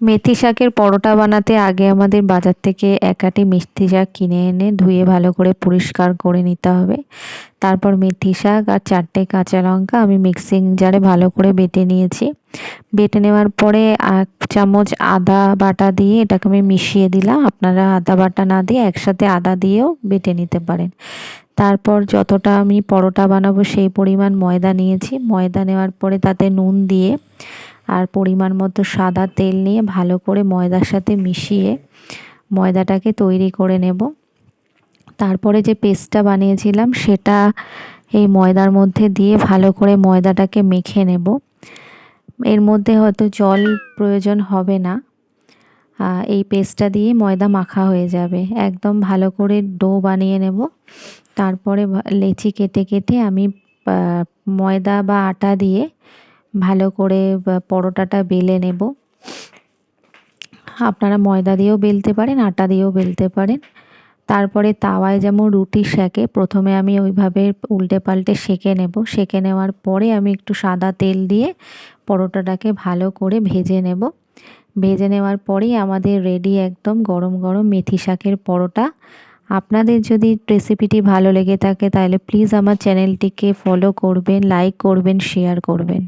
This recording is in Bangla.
মেথি শাকের পরোটা বানাতে আগে আমাদের বাজার থেকে এক আঁটি মেথি শাক কিনে এনে ধুয়ে ভালো করে পরিষ্কার করে নিতে হবে। তারপর মেথি শাক আর 4টে কাঁচা লঙ্কা আমি মিক্সিং জারে ভালো করে বেটে নিয়েছি। বেটে নেওয়ার পরে 1 চামচ আদা বাটা দিয়ে এটাকে আমি মিশিয়ে দিলাম। আপনারা আদা বাটা না দিয়ে একসাথে আদা দিয়েও বেটে নিতে পারেন। তারপর যতটা আমি পরোটা বানাবো সেই পরিমাণ ময়দা নিয়েছি। ময়দা নেওয়ার পরে তাতে নুন দিয়ে আর পরিমাণ মতো সাদা তেল নিয়ে ভালো করে ময়দার সাথে মিশিয়ে ময়দাটাকে তৈরি করে নেব। তারপরে যে পেস্টটা বানিয়েছিলাম সেটা এই ময়দার মধ্যে দিয়ে ভালো করে ময়দাটাকে মেখে নেব। এর মধ্যে হয়তো জল প্রয়োজন হবে না, এই পেস্টটা দিয়ে ময়দা মাখা হয়ে যাবে। একদম ভালো করে ডো বানিয়ে নেব। তারপরে লেচি কেটে কেটে আমি ময়দা বা আটা দিয়ে ভালো করে পরোটাটা বেলে নেব। আপনারা ময়দা দিয়েও বেলতে পারেন, আটা দিয়েও বেলতে পারেন। তারপরে তাওয়ায় যেমন রুটি সেঁকে প্রথমে আমি ওইভাবে উল্টে পাল্টে সেঁকে নেব। সেঁকে নেওয়ার পরে আমি একটু সাদা তেল দিয়ে পরোটাটাকে ভালো করে ভেজে নেব। ভেজে নেওয়ার পরেই আমাদের রেডি একদম গরম গরম মেথি শাকের পরোটা। আপনাদের যদি রেসিপিটি ভালো লেগে থাকে তাহলে প্লিজ আমার চ্যানেলটিকে ফলো করবেন, লাইক করবেন, শেয়ার করবেন।